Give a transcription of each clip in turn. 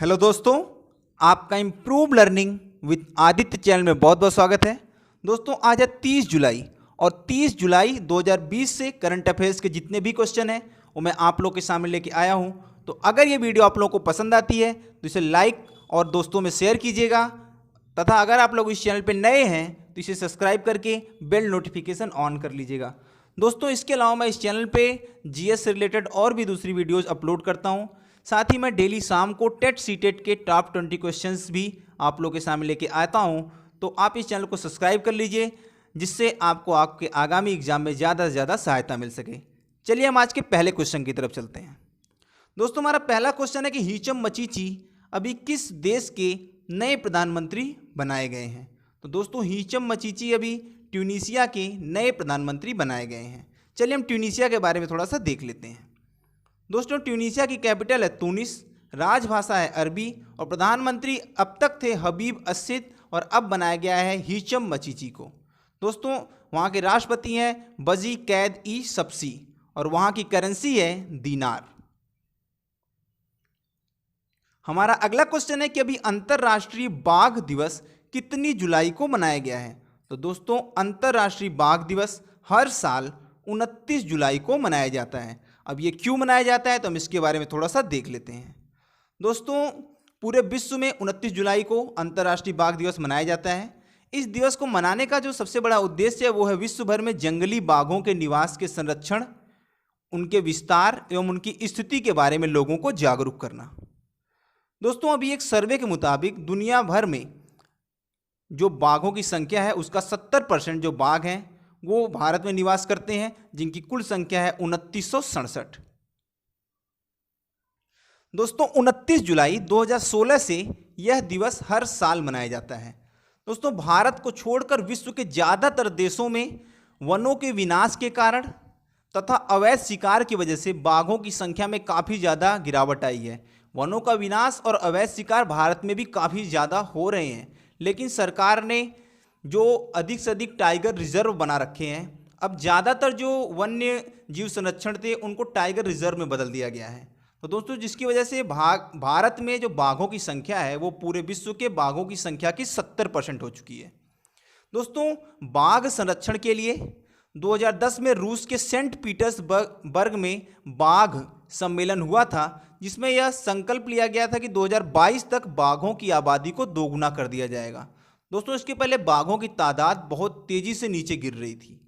Hello दोस्तों, आपका improve learning with Aditya channel में बहुत बहुत स्वागत है। दोस्तों आज है 30 जुलाई और 30 जुलाई 2020 से करंट अफेयर्स के जितने भी क्वेश्चन हैं वो मैं आप लोग के सामने लेके आया हूं। तो अगर ये वीडियो आप लोगों को पसंद आती है तो इसे लाइक और दोस्तों में शेयर कीजिएगा तथा अगर आप लोग इस चैनल पर नए हैं तो इसे सब्सक्राइब करके बेल नोटिफिकेशन ऑन कर लीजिएगा। दोस्तों इसके अलावा मैं इस चैनल पे जीएस से रिलेटेड और भी दूसरी वीडियोज़ अपलोड करता हूँ। साथ ही मैं डेली शाम को टेट सीटेट के टॉप 20 क्वेश्चंस भी आप लोगों के सामने लेके आता हूं। तो आप इस चैनल को सब्सक्राइब कर लीजिए जिससे आपको आपके आगामी एग्जाम में ज़्यादा से ज़्यादा सहायता मिल सके। चलिए हम आज के पहले क्वेश्चन की तरफ चलते हैं। दोस्तों हमारा पहला क्वेश्चन है कि हीचम मचीची अभी किस देश के नए प्रधानमंत्री बनाए गए हैं। तो दोस्तों हीचम मचीची अभी ट्यूनीशिया के नए प्रधानमंत्री बनाए गए हैं। चलिए हम ट्यूनीशिया के बारे में थोड़ा सा देख लेते हैं। दोस्तों ट्यूनीशिया की कैपिटल है तुनिस, राजभाषा है अरबी और प्रधानमंत्री अब तक थे हबीब अस्सिद और अब बनाया गया है हीचम मचीची को। दोस्तों वहाँ के राष्ट्रपति हैं बजी कैद ई सबसी और वहाँ की करेंसी है दीनार। हमारा अगला क्वेश्चन है कि अभी अंतर्राष्ट्रीय बाघ दिवस कितनी जुलाई को मनाया गया है। तो दोस्तों अंतर्राष्ट्रीय बाघ दिवस हर साल 29 जुलाई को मनाया जाता है। अब ये क्यों मनाया जाता है तो हम इसके बारे में थोड़ा सा देख लेते हैं। दोस्तों पूरे विश्व में 29 जुलाई को अंतर्राष्ट्रीय बाघ दिवस मनाया जाता है। इस दिवस को मनाने का जो सबसे बड़ा उद्देश्य है वो है विश्व भर में जंगली बाघों के निवास के संरक्षण, उनके विस्तार एवं उनकी स्थिति के बारे में लोगों को जागरूक करना। दोस्तों अभी एक सर्वे के मुताबिक दुनिया भर में जो बाघों की संख्या है उसका 70% जो बाघ हैं वो भारत में निवास करते हैं, जिनकी कुल संख्या है 2967। दोस्तों 29 जुलाई 2016 से यह दिवस हर साल मनाया जाता है। दोस्तों भारत को छोड़कर विश्व के ज़्यादातर देशों में वनों के विनाश के कारण तथा अवैध शिकार की वजह से बाघों की संख्या में काफ़ी ज़्यादा गिरावट आई है। वनों का विनाश और अवैध शिकार भारत में भी काफ़ी ज़्यादा हो रहे हैं, लेकिन सरकार ने जो अधिक से अधिक टाइगर रिजर्व बना रखे हैं। अब ज़्यादातर जो वन्य जीव संरक्षण थे उनको टाइगर रिजर्व में बदल दिया गया है। तो दोस्तों जिसकी वजह से भारत में जो बाघों की संख्या है वो पूरे विश्व के बाघों की संख्या की 70% हो चुकी है। दोस्तों बाघ संरक्षण के लिए 2010 में रूस के सेंट पीटर्सबर्ग में बाघ सम्मेलन हुआ था, जिसमें यह संकल्प लिया गया था कि 2022 तक बाघों की आबादी को दोगुना कर दिया जाएगा। दोस्तों इसके पहले बाघों की तादाद बहुत तेजी से नीचे गिर रही थी।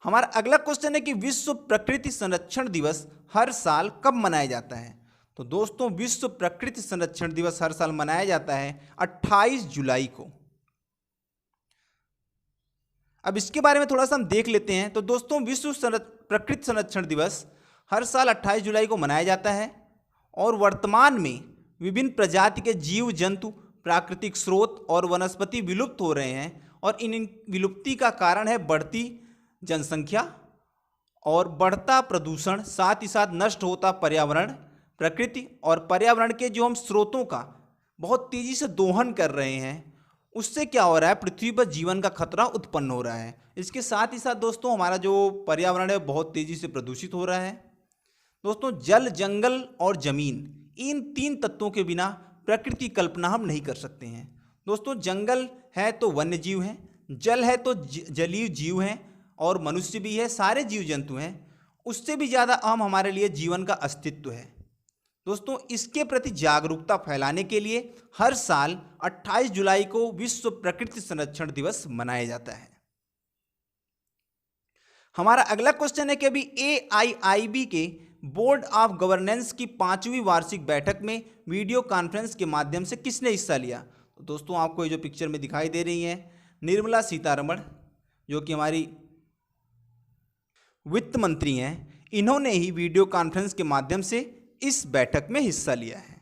हमारा अगला क्वेश्चन है कि विश्व प्रकृति संरक्षण दिवस हर साल कब मनाया जाता है। तो दोस्तों विश्व प्रकृति संरक्षण दिवस हर साल मनाया जाता है 28 जुलाई को। अब इसके बारे में थोड़ा सा हम देख लेते हैं। तो दोस्तों विश्व प्रकृति संरक्षण दिवस हर साल 28 जुलाई को मनाया जाता है और वर्तमान में विभिन्न प्रजाति के जीव जंतु, प्राकृतिक स्रोत और वनस्पति विलुप्त हो रहे हैं और इन विलुप्ति का कारण है बढ़ती जनसंख्या और बढ़ता प्रदूषण, साथ ही साथ नष्ट होता पर्यावरण, प्रकृति और पर्यावरण के जो हम स्रोतों का बहुत तेजी से दोहन कर रहे हैं, उससे क्या हो रहा है, पृथ्वी पर जीवन का खतरा उत्पन्न हो रहा है। इसके साथ ही साथ दोस्तों हमारा जो पर्यावरण है बहुत तेजी से प्रदूषित हो रहा है। दोस्तों जल, जंगल और जमीन, इन 3 तत्वों के बिना प्रकृति की कल्पना हम नहीं कर सकते हैं। दोस्तों जंगल है तो वन्य जीव हैं, जल है तो जलीय जीव हैं और मनुष्य भी है, सारे जीव जंतु हैं। उससे भी ज़्यादा अहम हमारे लिए जीवन का अस्तित्व है। दोस्तों इसके प्रति जागरूकता फैलाने के लिए हर साल 28 जुलाई को विश्व प्रकृति संरक्षण दिवस मनाया जाता है। हमारा अगला क्वेश्चन है कि अभी AIIB के बोर्ड ऑफ गवर्नेंस की 5वीं वार्षिक बैठक में वीडियो कॉन्फ्रेंस के माध्यम से किसने हिस्सा लिया। तो दोस्तों आपको ये जो पिक्चर में दिखाई दे रही है निर्मला सीतारमण, जो कि हमारी वित्त मंत्री हैं, इन्होंने ही वीडियो कॉन्फ्रेंस के माध्यम से इस बैठक में हिस्सा लिया है।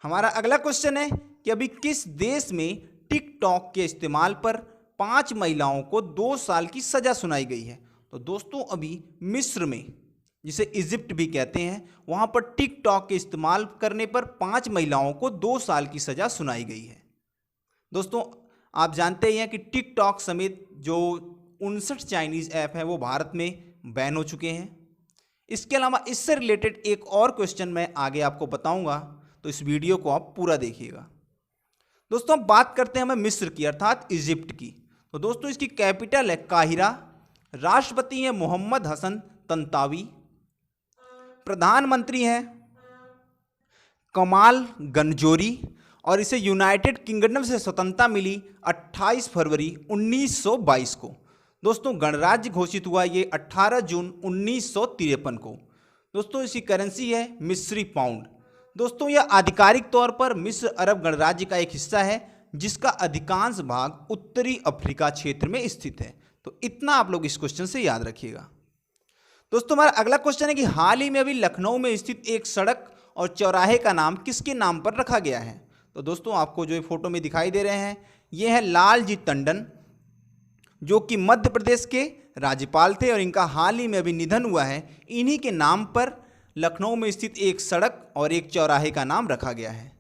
हमारा अगला क्वेश्चन है कि अभी किस देश में टिकटॉक के इस्तेमाल पर 5 महिलाओं को 2 साल की सजा सुनाई गई है। तो दोस्तों अभी मिस्र में, जिसे इजिप्ट भी कहते हैं, वहाँ पर टिकटॉक के इस्तेमाल करने पर 5 महिलाओं को 2 साल की सज़ा सुनाई गई है। दोस्तों आप जानते ही हैं कि टिकटॉक समेत जो 59 चाइनीज़ ऐप हैं वो भारत में बैन हो चुके हैं। इसके अलावा इससे रिलेटेड एक और क्वेश्चन मैं आगे आपको बताऊंगा, तो इस वीडियो को आप पूरा देखिएगा। दोस्तों अब बात करते हैं हमें मिस्र की अर्थात इजिप्ट की। तो दोस्तों इसकी कैपिटल है काहिरा, राष्ट्रपति हैं मोहम्मद हसन तंतावी, प्रधानमंत्री हैं कमाल गंजोरी, और इसे यूनाइटेड किंगडम से स्वतंत्रता मिली 28 फरवरी 1922 को। दोस्तों गणराज्य घोषित हुआ ये 18 जून 1953 को। दोस्तों इसकी करेंसी है मिस्री पाउंड। दोस्तों यह आधिकारिक तौर पर मिस्र अरब गणराज्य का एक हिस्सा है, जिसका अधिकांश भाग उत्तरी अफ्रीका क्षेत्र में स्थित है। तो इतना आप लोग इस क्वेश्चन से याद रखिएगा। दोस्तों हमारा अगला क्वेश्चन है कि हाल ही में अभी लखनऊ में स्थित एक सड़क और चौराहे का नाम किसके नाम पर रखा गया है? तो दोस्तों आपको जो फोटो में दिखाई दे रहे हैं ये है लालजी टंडन, जो कि मध्य प्रदेश के राज्यपाल थे और इनका हाल ही में अभी निधन हुआ है। इन्हीं के नाम पर लखनऊ में स्थित एक सड़क और एक चौराहे का नाम रखा गया है।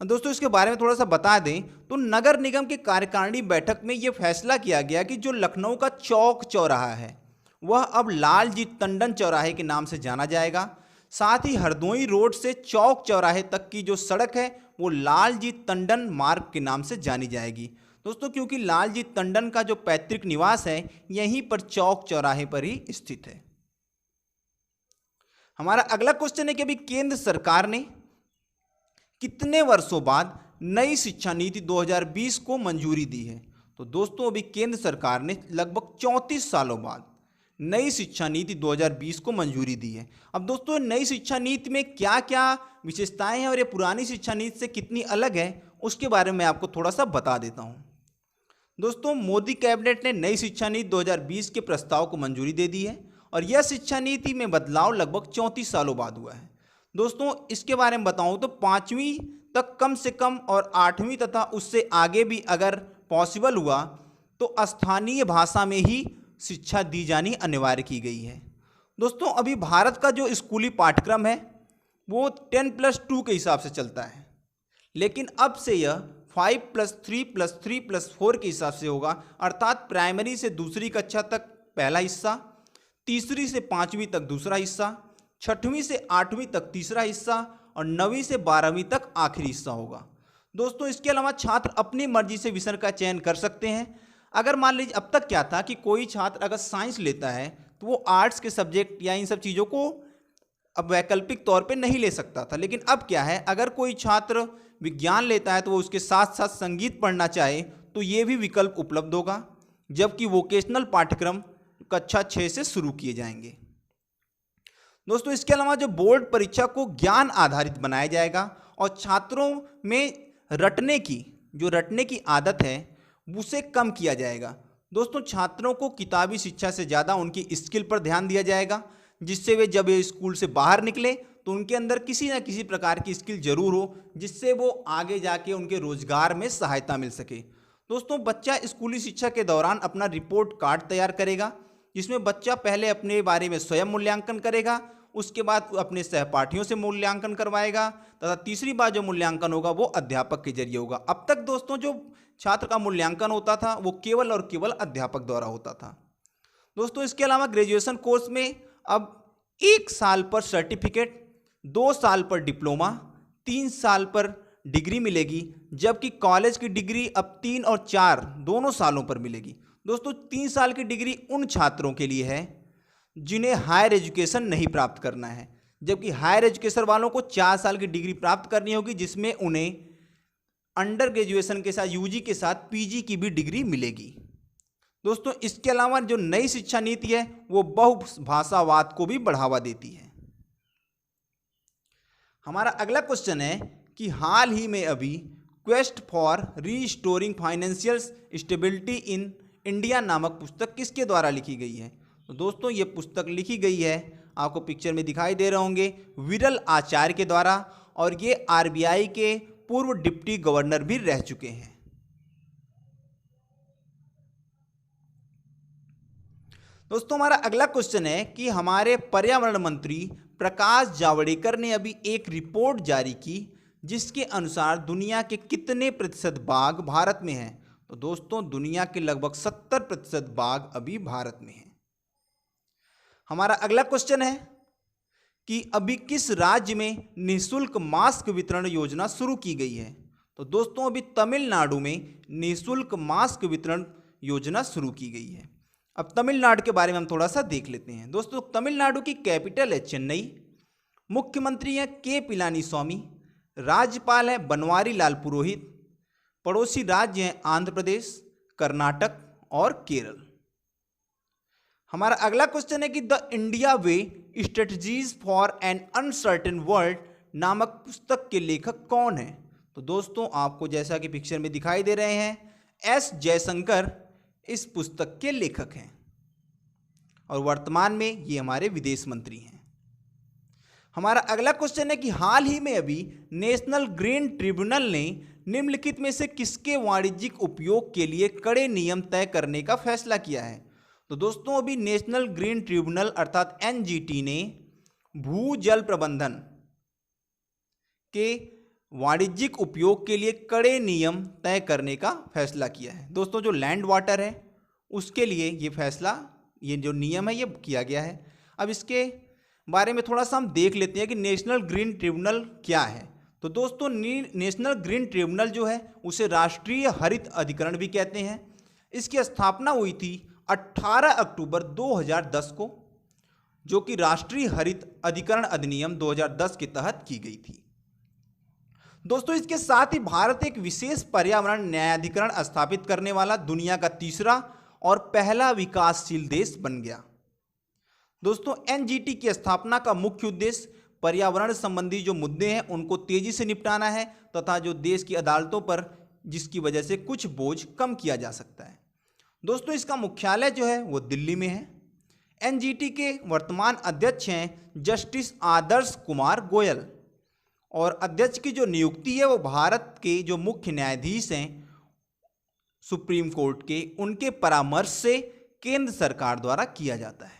दोस्तों इसके बारे में थोड़ा सा बता दें तो नगर निगम के कार्यकारिणी बैठक में यह फैसला किया गया कि जो लखनऊ का चौक चौराहा है वह अब लालजी टंडन चौराहे के नाम से जाना जाएगा। साथ ही हरदोई रोड से चौक चौराहे तक की जो सड़क है वो लालजी टंडन मार्ग के नाम से जानी जाएगी। दोस्तों क्योंकि लालजी टंडन का जो पैतृक निवास है यहीं पर चौक चौराहे पर ही स्थित है। हमारा अगला क्वेश्चन है कि अभी केंद्र सरकार ने कितने वर्षों बाद नई शिक्षा नीति 2020 को मंजूरी दी है? तो दोस्तों अभी केंद्र सरकार ने लगभग 34 सालों बाद नई शिक्षा नीति 2020 को मंजूरी दी है। अब दोस्तों नई शिक्षा नीति में क्या क्या विशेषताएं हैं और ये पुरानी शिक्षा नीति से कितनी अलग है उसके बारे में आपको थोड़ा सा बता देता हूं। दोस्तों मोदी कैबिनेट ने नई शिक्षा नीति 2020 के प्रस्ताव को मंजूरी दे दी है और यह शिक्षा नीति में बदलाव लगभग 34 सालों बाद हुआ है। दोस्तों इसके बारे में बताऊं तो 5वीं तक कम से कम और 8वीं तथा उससे आगे भी अगर पॉसिबल हुआ तो स्थानीय भाषा में ही शिक्षा दी जानी अनिवार्य की गई है। दोस्तों अभी भारत का जो स्कूली पाठ्यक्रम है वो 10+2 के हिसाब से चलता है, लेकिन अब से यह 5+3+3+4 के हिसाब से होगा, अर्थात प्राइमरी से दूसरी कक्षा तक पहला हिस्सा, तीसरी से 5वीं तक दूसरा हिस्सा, 6वीं से 8वीं तक तीसरा हिस्सा और 9वीं से 12वीं तक आखिरी हिस्सा होगा। दोस्तों इसके अलावा छात्र अपनी मर्जी से विषय का चयन कर सकते हैं। अगर मान लीजिए अब तक क्या था कि कोई छात्र अगर साइंस लेता है तो वो आर्ट्स के सब्जेक्ट या इन सब चीज़ों को अब वैकल्पिक तौर पे नहीं ले सकता था, लेकिन अब क्या है अगर कोई छात्र विज्ञान लेता है तो वो उसके साथ साथ संगीत पढ़ना चाहे तो ये भी विकल्प उपलब्ध होगा, जबकि वोकेशनल पाठ्यक्रम कक्षा 6 से शुरू किए जाएंगे। दोस्तों इसके अलावा जो बोर्ड परीक्षा को ज्ञान आधारित बनाया जाएगा और छात्रों में रटने की आदत है उसे कम किया जाएगा। दोस्तों छात्रों को किताबी शिक्षा से ज़्यादा उनकी स्किल पर ध्यान दिया जाएगा, जिससे वे जब ये स्कूल से बाहर निकले तो उनके अंदर किसी न किसी प्रकार की स्किल जरूर हो, जिससे वो आगे जाके उनके रोजगार में सहायता मिल सके। दोस्तों बच्चा स्कूली शिक्षा के दौरान अपना रिपोर्ट कार्ड तैयार करेगा, जिसमें बच्चा पहले अपने बारे में स्वयं मूल्यांकन करेगा, उसके बाद अपने सहपाठियों से मूल्यांकन करवाएगा तथा तीसरी बार जो मूल्यांकन होगा वो अध्यापक के जरिए होगा। अब तक दोस्तों जो छात्र का मूल्यांकन होता था वो केवल और केवल अध्यापक द्वारा होता था। दोस्तों इसके अलावा ग्रेजुएशन कोर्स में अब 1 साल पर सर्टिफिकेट, 2 साल पर डिप्लोमा, 3 साल पर डिग्री मिलेगी, जबकि कॉलेज की डिग्री अब 3 और 4 दोनों सालों पर मिलेगी। दोस्तों 3 साल की डिग्री उन छात्रों के लिए है जिन्हें हायर एजुकेशन नहीं प्राप्त करना है, जबकि हायर एजुकेशन वालों को 4 साल की डिग्री प्राप्त करनी होगी, जिसमें उन्हें अंडर ग्रेजुएशन के साथ यूजी के साथ पीजी की भी डिग्री मिलेगी। दोस्तों इसके अलावा जो नई शिक्षा नीति है वो बहुभाषावाद को भी बढ़ावा देती है। हमारा अगला क्वेश्चन है कि हाल ही में अभी quest for restoring financial stability in India नामक पुस्तक किसके द्वारा लिखी गई है? तो दोस्तों ये पुस्तक लिखी गई है, आपको पिक्चर में दिखाई दे रहे होंगे, विरल आचार्य के द्वारा, और ये आरबीआई के पूर्व डिप्टी गवर्नर भी रह चुके हैं। दोस्तों हमारा अगला क्वेश्चन है कि हमारे पर्यावरण मंत्री प्रकाश जावड़ेकर ने अभी एक रिपोर्ट जारी की जिसके अनुसार दुनिया के कितने प्रतिशत बाघ भारत में हैं? तो दोस्तों दुनिया के लगभग 70% बाघ अभी भारत में हैं। हमारा अगला क्वेश्चन है कि अभी किस राज्य में निःशुल्क मास्क वितरण योजना शुरू की गई है? तो दोस्तों अभी तमिलनाडु में निःशुल्क मास्क वितरण योजना शुरू की गई है। अब तमिलनाडु के बारे में हम थोड़ा सा देख लेते हैं। दोस्तों तमिलनाडु की कैपिटल है चेन्नई, मुख्यमंत्री हैं के पिलानी स्वामी, राज्यपाल है बनवारी लाल पुरोहित, पड़ोसी राज्य हैं आंध्र प्रदेश, कर्नाटक और केरल। हमारा अगला क्वेश्चन है कि the India way strategies for an uncertain world नामक पुस्तक के लेखक कौन है? तो दोस्तों आपको जैसा कि पिक्चर में दिखाई दे रहे हैं एस जयशंकर इस पुस्तक के लेखक हैं और वर्तमान में ये हमारे विदेश मंत्री हैं। हमारा अगला क्वेश्चन है कि हाल ही में अभी नेशनल ग्रीन ट्रिब्यूनल ने निम्नलिखित में से किसके वाणिज्यिक उपयोग के लिए कड़े नियम तय करने का फैसला किया है? तो दोस्तों अभी नेशनल ग्रीन ट्रिब्यूनल अर्थात एनजीटी ने भूजल प्रबंधन के वाणिज्यिक उपयोग के लिए कड़े नियम तय करने का फैसला किया है। दोस्तों जो लैंड वाटर है उसके लिए ये फैसला, ये जो नियम है ये किया गया है। अब इसके बारे में थोड़ा सा हम देख लेते हैं कि नेशनल ग्रीन ट्रिब्यूनल क्या है। तो दोस्तों नेशनल ग्रीन ट्रिब्यूनल जो है उसे राष्ट्रीय हरित अधिकरण भी कहते हैं। इसकी स्थापना हुई थी 18 अक्टूबर 2010 को, जो कि राष्ट्रीय हरित अधिकरण अधिनियम 2010 के तहत की गई थी। दोस्तों इसके साथ ही भारत एक विशेष पर्यावरण न्यायाधिकरण स्थापित करने वाला दुनिया का तीसरा और पहला विकासशील देश बन गया। दोस्तों एनजीटी की स्थापना का मुख्य उद्देश्य पर्यावरण संबंधी जो मुद्दे हैं उनको तेजी से निपटाना है तथा जो देश की अदालतों पर जिसकी वजह से कुछ बोझ कम किया जा सकता है। दोस्तों इसका मुख्यालय जो है वो दिल्ली में है। एनजीटी के वर्तमान अध्यक्ष हैं जस्टिस आदर्श कुमार गोयल और अध्यक्ष की जो नियुक्ति है वो भारत के जो मुख्य न्यायाधीश हैं सुप्रीम कोर्ट के, उनके परामर्श से केंद्र सरकार द्वारा किया जाता है।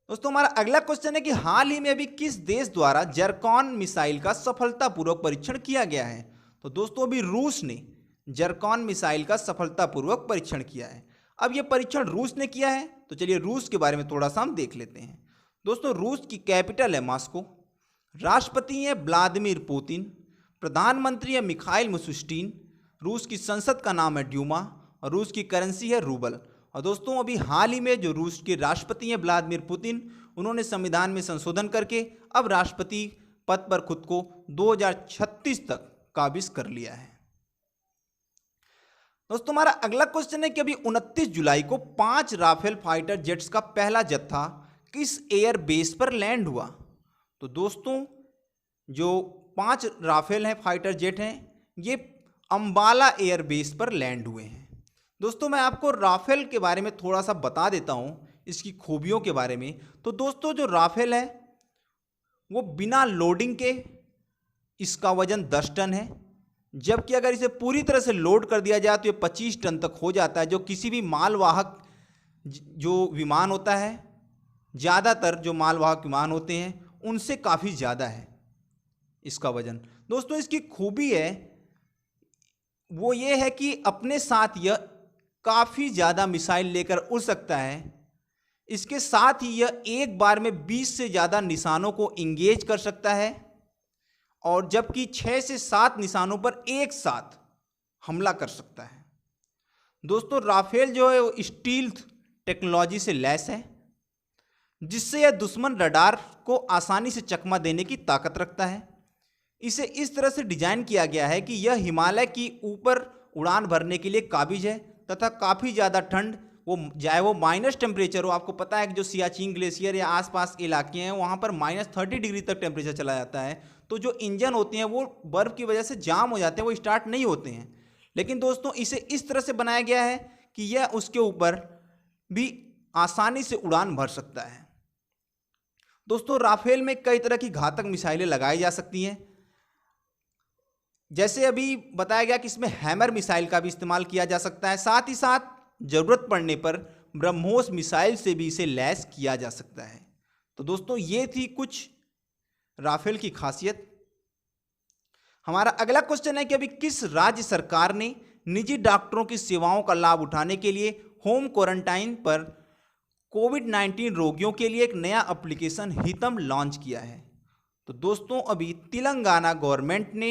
दोस्तों हमारा अगला क्वेश्चन है कि हाल ही में अभी किस देश द्वारा जरकॉन मिसाइल का सफलतापूर्वक परीक्षण किया गया है? तो दोस्तों अभी रूस ने जरकॉन मिसाइल का सफलतापूर्वक परीक्षण किया है। अब यह परीक्षण रूस ने किया है तो चलिए रूस के बारे में थोड़ा सा हम देख लेते हैं। दोस्तों रूस की कैपिटल है मॉस्को, राष्ट्रपति हैं व्लादिमीर पुतिन, प्रधानमंत्री है मिखाइल मिशुस्टिन, रूस की संसद का नाम है ड्यूमा और रूस की करेंसी है रूबल। और दोस्तों अभी हाल ही में जो रूस के राष्ट्रपति हैं व्लादिमीर पुतिन, उन्होंने संविधान में संशोधन करके अब राष्ट्रपति पद पर खुद को 2036 तक काबिज कर लिया है। दोस्तों हमारा अगला क्वेश्चन है कि अभी 29 जुलाई को 5 राफेल फाइटर जेट्स का पहला जत्था किस एयर बेस पर लैंड हुआ? तो दोस्तों जो 5 राफेल हैं फाइटर जेट हैं ये अंबाला एयर बेस पर लैंड हुए हैं। दोस्तों मैं आपको राफेल के बारे में थोड़ा सा बता देता हूँ, इसकी खूबियों के बारे में। तो दोस्तों जो राफेल है वो बिना लोडिंग के इसका वजन 10 टन है, जबकि अगर इसे पूरी तरह से लोड कर दिया जाए तो ये 25 टन तक हो जाता है, जो किसी भी मालवाहक जो विमान होता है, ज़्यादातर जो मालवाहक विमान होते हैं उनसे काफ़ी ज़्यादा है इसका वजन। दोस्तों इसकी खूबी है वो ये है कि अपने साथ यह काफ़ी ज़्यादा मिसाइल लेकर उड़ सकता है। इसके साथ ही यह एक बार में 20 से ज़्यादा निशानों को इंगेज कर सकता है और जबकि 6 से 7 निशानों पर एक साथ हमला कर सकता है। दोस्तों राफेल जो है वो स्टील्थ टेक्नोलॉजी से लैस है, जिससे यह दुश्मन रडार को आसानी से चकमा देने की ताकत रखता है। इसे इस तरह से डिजाइन किया गया है कि यह हिमालय की ऊपर उड़ान भरने के लिए काबिज है तथा काफ़ी ज़्यादा ठंड वो चाहे वो माइनस टेम्परेचर हो। आपको पता है कि जो सियाचिन ग्लेशियर या आसपास के इलाके हैं वहाँ पर -30 डिग्री तक टेम्परेचर चला जाता है, तो जो इंजन होते हैं वो बर्फ़ की वजह से जाम हो जाते हैं, वो स्टार्ट नहीं होते हैं। लेकिन दोस्तों इसे इस तरह से बनाया गया है कि यह उसके ऊपर भी आसानी से उड़ान भर सकता है। दोस्तों राफेल में कई तरह की घातक मिसाइलें लगाई जा सकती हैं, जैसे अभी बताया गया कि इसमें हैमर मिसाइल का भी इस्तेमाल किया जा सकता है। साथ ही साथ ज़रूरत पड़ने पर ब्रह्मोस मिसाइल से भी इसे लैस किया जा सकता है। तो दोस्तों ये थी कुछ राफेल की खासियत। हमारा अगला क्वेश्चन है कि अभी किस राज्य सरकार ने निजी डॉक्टरों की सेवाओं का लाभ उठाने के लिए होम क्वारंटाइन पर कोविड-19 रोगियों के लिए एक नया एप्लीकेशन हितम लॉन्च किया है। तो दोस्तों अभी तेलंगाना गवर्नमेंट ने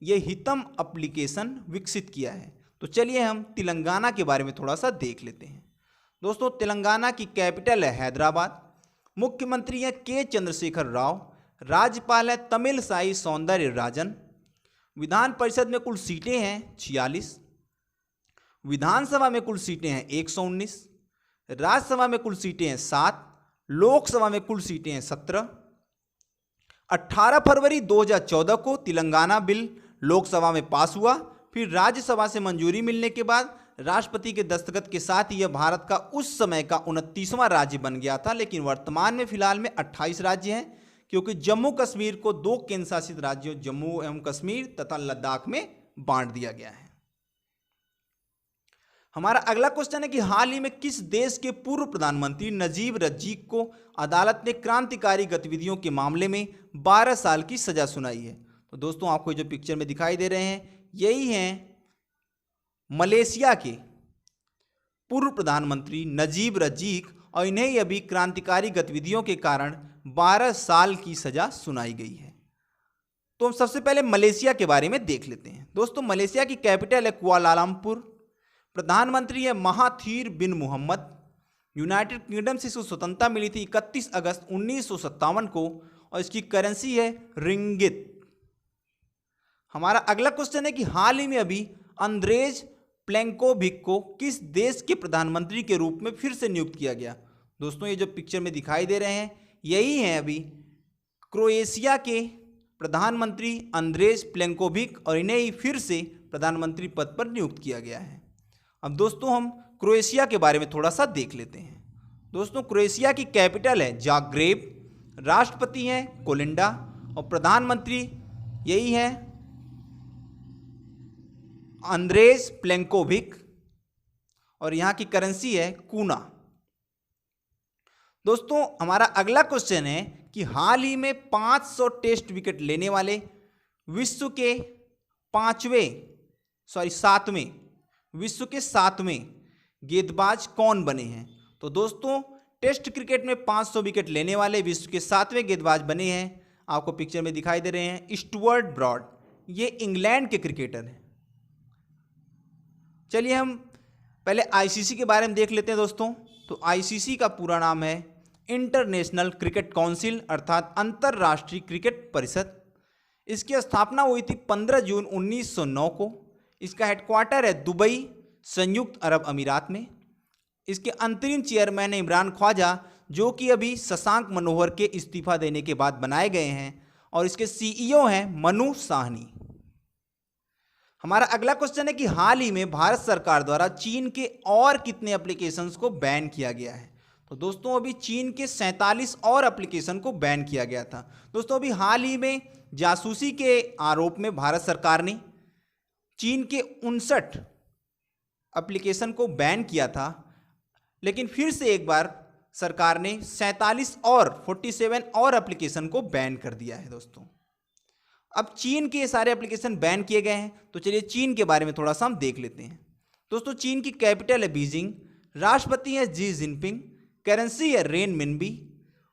ये हितम एप्लीकेशन विकसित किया है। तो चलिए हम तेलंगाना के बारे में थोड़ा सा देख लेते हैं। दोस्तों तेलंगाना की कैपिटल है हैदराबाद, मुख्यमंत्री हैं के चंद्रशेखर राव, राज्यपाल है तमिलसाई सौंदरराजन, विधान परिषद में कुल सीटें हैं 46, विधानसभा में कुल सीटें हैं 119, राज्यसभा में कुल सीटें हैं 7, लोकसभा में कुल सीटें हैं 17। 18 फरवरी 2014 को तेलंगाना बिल लोकसभा में पास हुआ, फिर राज्यसभा से मंजूरी मिलने के बाद राष्ट्रपति के दस्तखत के साथ यह भारत का उस समय का 29वां राज्य बन गया था। लेकिन वर्तमान में फिलहाल में 28 राज्य हैं, क्योंकि जम्मू कश्मीर को 2 केंद्र शासित राज्यों जम्मू एवं कश्मीर तथा लद्दाख में बांट दिया गया है। हमारा अगला क्वेश्चन है कि हाल ही में किस देश के पूर्व प्रधानमंत्री नजीब रज़ीक को अदालत ने क्रांतिकारी गतिविधियों के मामले में 12 साल की सजा सुनाई है। तो दोस्तों आपको जो पिक्चर में दिखाई दे रहे हैं यही हैं मलेशिया के पूर्व प्रधानमंत्री नजीब रज़ीक, और इन्हें ही अभी क्रांतिकारी गतिविधियों के कारण 12 साल की सजा सुनाई गई है। तो हम सबसे पहले मलेशिया के बारे में देख लेते हैं। दोस्तों मलेशिया की कैपिटल है कुआलालंपुर, प्रधानमंत्री है महाथीर बिन मोहम्मद। यूनाइटेड किंगडम से इसको स्वतंत्रता मिली थी 31 अगस्त 1957 को, और इसकी करेंसी है रिंगित। हमारा अगला क्वेश्चन है कि हाल ही में अभी अंद्रेज प्लेंकोविक को किस देश के प्रधानमंत्री के रूप में फिर से नियुक्त किया गया। दोस्तों ये जो पिक्चर में दिखाई दे रहे हैं यही हैं अभी क्रोएशिया के प्रधानमंत्री अंद्रेज प्लेंकोविक, और इन्हें ही फिर से प्रधानमंत्री पद पर नियुक्त किया गया है। अब दोस्तों हम क्रोएशिया के बारे में थोड़ा सा देख लेते हैं। दोस्तों क्रोएशिया की कैपिटल है जाग्रेब, राष्ट्रपति हैं कोलिंडा, और प्रधानमंत्री यही है अंद्रेज प्लेंकोविक, और यहाँ की करेंसी है कूना। दोस्तों हमारा अगला क्वेश्चन है कि हाल ही में 500 टेस्ट विकेट लेने वाले विश्व के सातवें गेंदबाज कौन बने हैं। तो दोस्तों टेस्ट क्रिकेट में 500 विकेट लेने वाले विश्व के 7वें गेंदबाज बने हैं, आपको पिक्चर में दिखाई दे रहे हैं, स्टुअर्ट ब्रॉड। ये इंग्लैंड के क्रिकेटर हैं। चलिए हम पहले आईसीसी के बारे में देख लेते हैं दोस्तों। तो आईसीसी का पूरा नाम है इंटरनेशनल क्रिकेट काउंसिल, अर्थात अंतर्राष्ट्रीय क्रिकेट परिषद। इसकी स्थापना हुई थी 15 जून 1909 को। इसका हेडक्वार्टर है दुबई, संयुक्त अरब अमीरात में। इसके अंतरिम चेयरमैन है इमरान ख्वाजा, जो कि अभी शशांक मनोहर के इस्तीफा देने के बाद बनाए गए हैं, और इसके सीईओ हैं मनु साहनी। हमारा अगला क्वेश्चन है कि हाल ही में भारत सरकार द्वारा चीन के और कितने एप्लीकेशंस को बैन किया गया है। तो दोस्तों अभी चीन के 47 और एप्लीकेशन को बैन किया गया था। दोस्तों अभी हाल ही में जासूसी के आरोप में भारत सरकार ने चीन के 59 एप्लीकेशन को बैन किया था, लेकिन फिर से एक बार सरकार ने 47 और एप्लीकेशन को बैन कर दिया है। दोस्तों अब चीन के सारे एप्लीकेशन बैन किए गए हैं, तो चलिए चीन के बारे में थोड़ा सा हम देख लेते हैं। दोस्तों चीन की कैपिटल है बीजिंग, राष्ट्रपति है जी जिनपिंग, करेंसी है रेन मिनबी,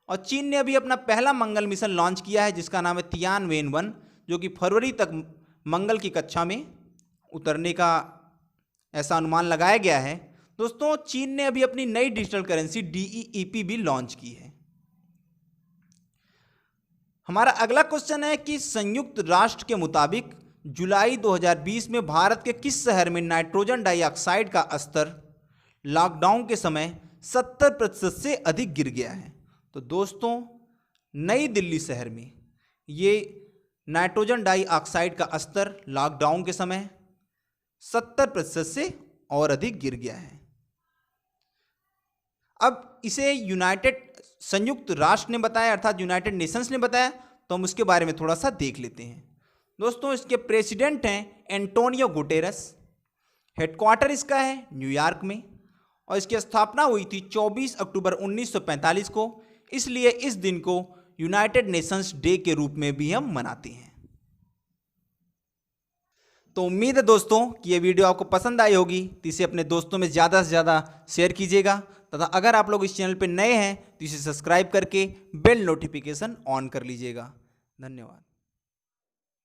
और चीन ने अभी अपना पहला मंगल मिशन लॉन्च किया है जिसका नाम है तियानवेन-1, जो कि फरवरी तक मंगल की कक्षा में उतरने का ऐसा अनुमान लगाया गया है। दोस्तों चीन ने अभी अपनी नई डिजिटल करेंसी DEEP भी लॉन्च की है। हमारा अगला क्वेश्चन है कि संयुक्त राष्ट्र के मुताबिक जुलाई 2020 में भारत के किस शहर में नाइट्रोजन डाइऑक्साइड का स्तर लॉकडाउन के समय 70% से अधिक गिर गया है। तो दोस्तों नई दिल्ली शहर में ये नाइट्रोजन डाइऑक्साइड का स्तर लॉकडाउन के समय 70% से और अधिक गिर गया है। अब इसे संयुक्त राष्ट्र ने बताया, अर्थात यूनाइटेड नेशंस ने बताया, तो हम उसके बारे में थोड़ा सा देख लेते हैं। दोस्तों इसके प्रेसिडेंट हैं एंटोनियो गुटेरस, हेडक्वार्टर इसका है न्यूयॉर्क में, और इसकी स्थापना हुई थी 24 अक्टूबर 1945 को। इसलिए इस दिन को यूनाइटेड नेशंस डे के रूप में भी हम मनाते हैं। तो उम्मीद है दोस्तों कि ये वीडियो आपको पसंद आई होगी, तो इसे अपने दोस्तों में ज़्यादा से ज़्यादा शेयर कीजिएगा तथा अगर आप लोग इस चैनल पर नए हैं तो इसे सब्सक्राइब करके बेल नोटिफिकेशन ऑन कर लीजिएगा। धन्यवाद।